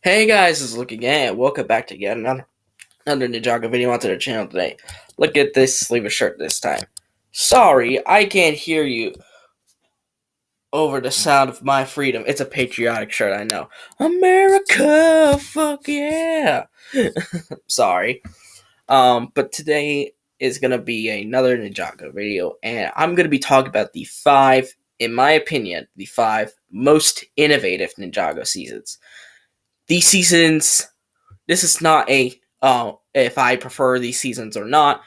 Hey guys, it's Luke again. Welcome back to yet another Ninjago video onto the channel today. Look at this sleeveless shirt this time. Sorry, I can't hear you over the sound of my freedom. It's a patriotic shirt, I know. America, fuck yeah. Sorry. But today is gonna be another Ninjago video, and I'm gonna be talking about the five, in my opinion, the five most innovative Ninjago seasons. These seasons, this is not a if I prefer these seasons or not.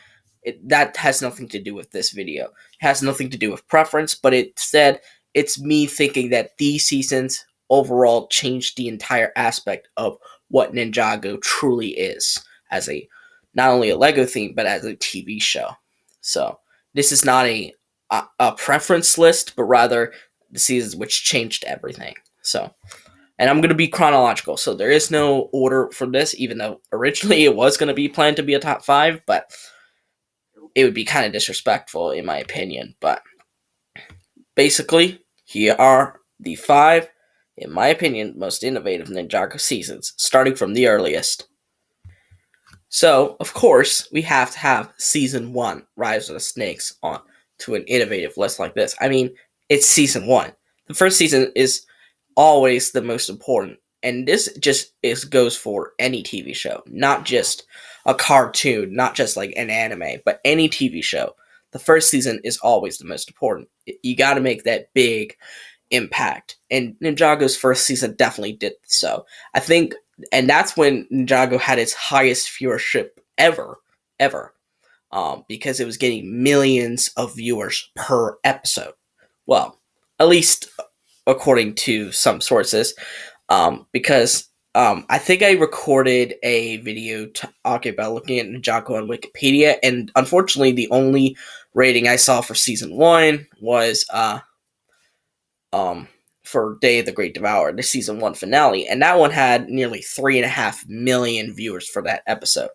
That has nothing to do with this video. It has nothing to do with preference, but instead it's me thinking that these seasons overall changed the entire aspect of what Ninjago truly is as a not only a Lego theme but as a TV show. So this is not a preference list, but rather the seasons which changed everything. So and I'm going to be chronological, so there is no order for this, even though originally it was going to be planned to be a top 5, but it would be kind of disrespectful in my opinion. But basically, here are the 5, in my opinion, most innovative Ninjago seasons, starting from the earliest. So, of course, we have to have Season 1, Rise of the Snakes, on to an innovative list like this. I mean, it's Season 1. The first season is always the most important, and this just goes for any TV show, not just a cartoon, not just like an anime, but any TV show. The first season is always the most important. You got to make that big impact, and Ninjago's first season definitely did so. I think, and that's when Ninjago had its highest viewership ever, because it was getting millions of viewers per episode. Well, at least according to some sources, because I think I recorded a video talking about looking at Ninjago on Wikipedia, and unfortunately, the only rating I saw for season 1 was for Day of the Great Devourer, the season 1 finale, and that one had nearly 3.5 million viewers for that episode.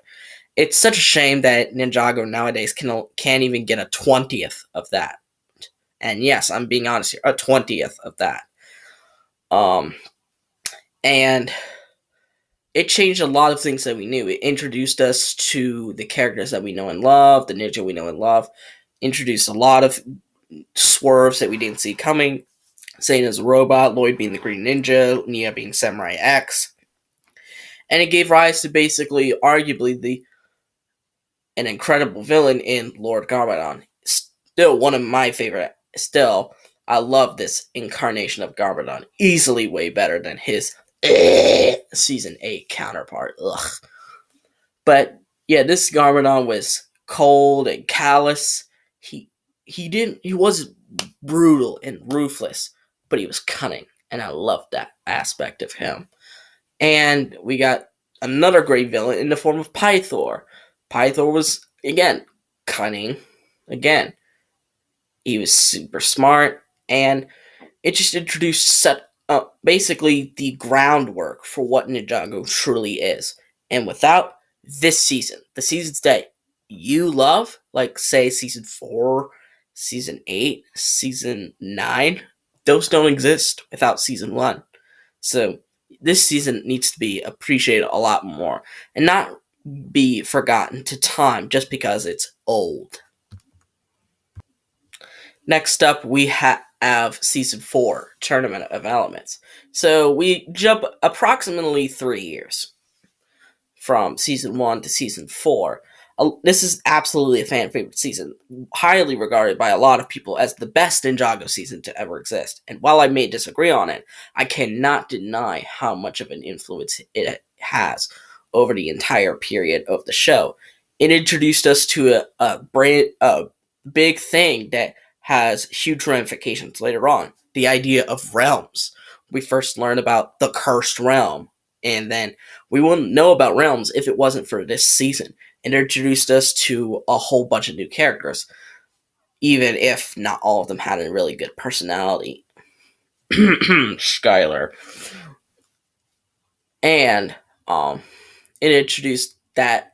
It's such a shame that Ninjago nowadays can't even get a 20th of that. And yes, I'm being honest here, a 20th of that. And it changed a lot of things that we knew. It introduced us to the characters that we know and love, the ninja we know and love. Introduced a lot of swerves that we didn't see coming. Zane as a robot, Lloyd being the Green Ninja, Nia being Samurai X. And it gave rise to basically, arguably, an incredible villain in Lord Garmadon. Still one of my favorite. Still, I love this incarnation of Garmadon. Easily way better than his season 8 counterpart. Ugh. But yeah, this Garmadon was cold and callous. He wasn't brutal and ruthless, but he was cunning, and I loved that aspect of him. And we got another great villain in the form of Pythor. Pythor was, again, cunning. Again, he was super smart, and it just introduced basically the groundwork for what Ninjago truly is. And without this season, the seasons that you love, like say season 4, season 8, season 9, those don't exist without season 1. So this season needs to be appreciated a lot more and not be forgotten to time just because it's old. Next up, we have Season 4, Tournament of Elements. So we jump approximately 3 years from Season 1 to Season 4. This is absolutely a fan favorite season, highly regarded by a lot of people as the best Ninjago season to ever exist. And while I may disagree on it, I cannot deny how much of an influence it has over the entire period of the show. It introduced us to a big thing that has huge ramifications later on. The idea of realms. We first learn about the cursed realm, and then we wouldn't know about realms if it wasn't for this season. It introduced us to a whole bunch of new characters, even if not all of them had a really good personality. Skylar. And it introduced that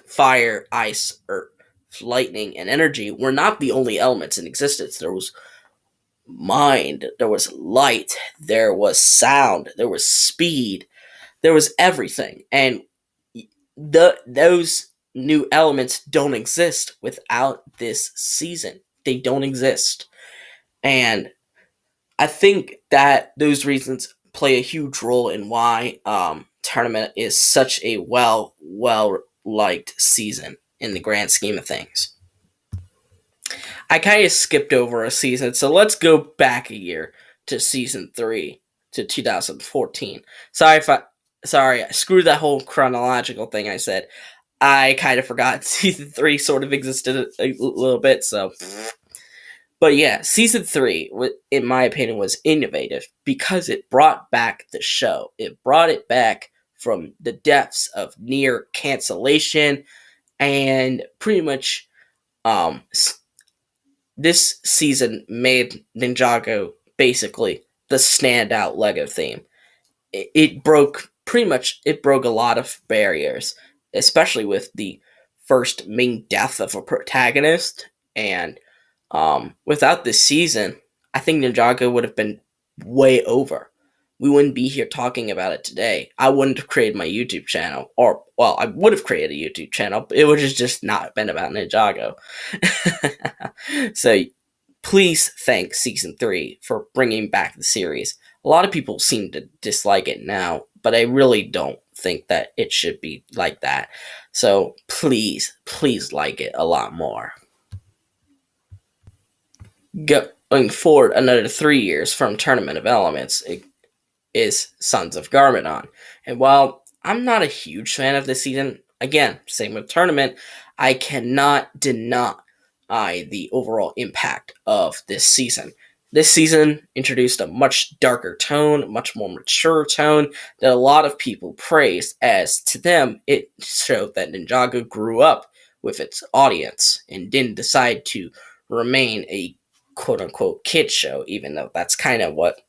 fire, ice, earth, lightning, and energy were not the only elements in existence. There was mind, there was light, there was sound, there was speed, There was everything, and those new elements don't exist without this season. They don't exist, and I think that those reasons play a huge role in why tournament is such a well liked season in the grand scheme of things. I kind of skipped over a season, so let's go back a year to season 3 to 2014. Sorry if I sorry, I screwed that whole chronological thing I said. I kind of forgot season 3 sort of existed a little bit, so but yeah, season 3, in my opinion, was innovative because it brought back the show. It brought it back from the depths of near cancellation, and pretty much um, this season made Ninjago basically the standout Lego theme. It broke it broke a lot of barriers, especially with the first main death of a protagonist. And without this season, I think Ninjago would have been way over. We wouldn't be here talking about it today. I wouldn't have created my YouTube channel, or well, I would have created a YouTube channel, but it would have just not been about Ninjago. So please thank season 3 for bringing back the series. A lot of people seem to dislike it now, but I really don't think that it should be like that. So please like it a lot more. Going forward another 3 years from Tournament of Elements is Sons of Garmadon. And while I'm not a huge fan of this season, again, same with Tournament, I cannot deny the overall impact of this season. This season introduced a much darker tone, much more mature tone that a lot of people praised, as to them, it showed that Ninjago grew up with its audience and didn't decide to remain a quote unquote kid show, even though that's kind of what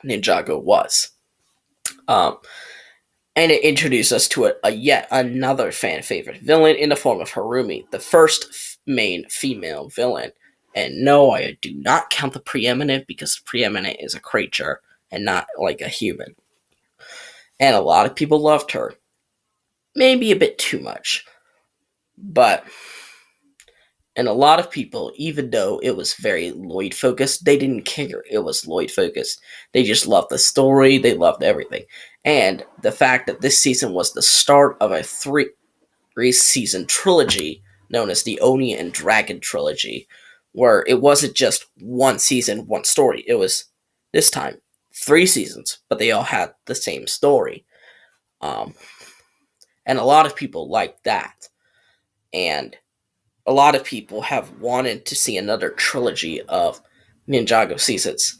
Ninjago was. Um, and it introduced us to a yet another fan favorite villain in the form of Harumi, the first main female villain. And no, I do not count the preeminent, because the preeminent is a creature and not like a human. And a lot of people loved her. Maybe a bit too much. But and a lot of people, even though it was very Lloyd focused, they didn't care it was Lloyd focused. They just loved the story, they loved everything. And the fact that this season was the start of a three-season trilogy known as the Oni and Dragon trilogy, where it wasn't just one season, one story. It was, this time, 3 seasons, but they all had the same story. Um, and a lot of people liked that. And a lot of people have wanted to see another trilogy of Ninjago seasons.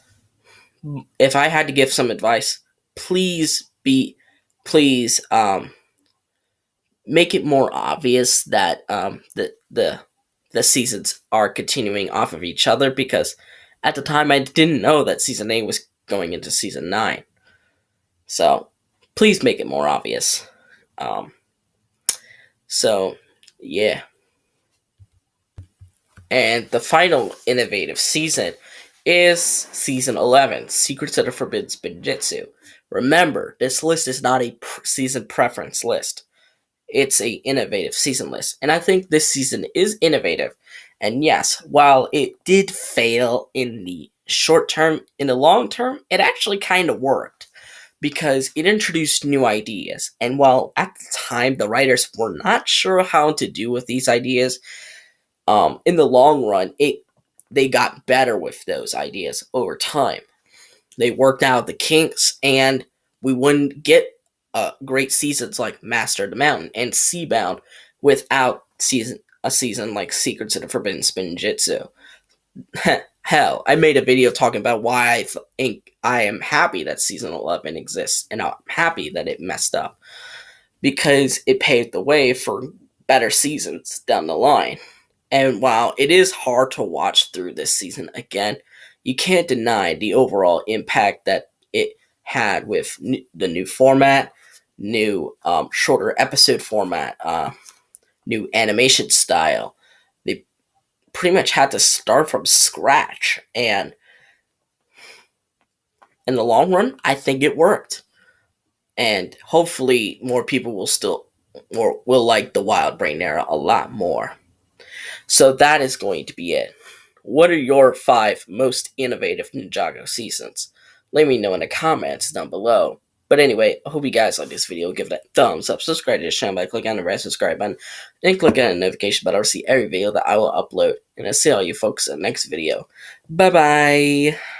If I had to give some advice, please make it more obvious that the seasons are continuing off of each other, because at the time I didn't know that season 8 was going into season 9. So please make it more obvious. Um, so yeah. And the final innovative season is season 11, Secrets of the Forbidden Spinjitzu. Remember, this list is not a season preference list. It's a innovative season list. And I think this season is innovative. And yes, while it did fail in the short term, in the long term, it actually kind of worked, because it introduced new ideas. And while at the time the writers were not sure how to do with these ideas, in the long run, they got better with those ideas over time. They worked out the kinks, and we wouldn't get great seasons like Master of the Mountain and Seabound without a season like Secrets of the Forbidden Spinjitzu. Hell, I made a video talking about why I think I am happy that season 11 exists, and I'm happy that it messed up, because it paved the way for better seasons down the line. And while it is hard to watch through this season again, you can't deny the overall impact that it had with the new format, new shorter episode format, new animation style. They pretty much had to start from scratch, and in the long run, I think it worked. and hopefully more people will still or will like the Wild Brain era a lot more. So that is going to be it. What are your 5 most innovative Ninjago seasons? Let me know in the comments down below. But anyway, I hope you guys like this video. Give it a thumbs up, subscribe to the channel by clicking on the red subscribe button, and click on the notification bell to see every video that I will upload. And I'll see all you folks in the next video. Bye bye!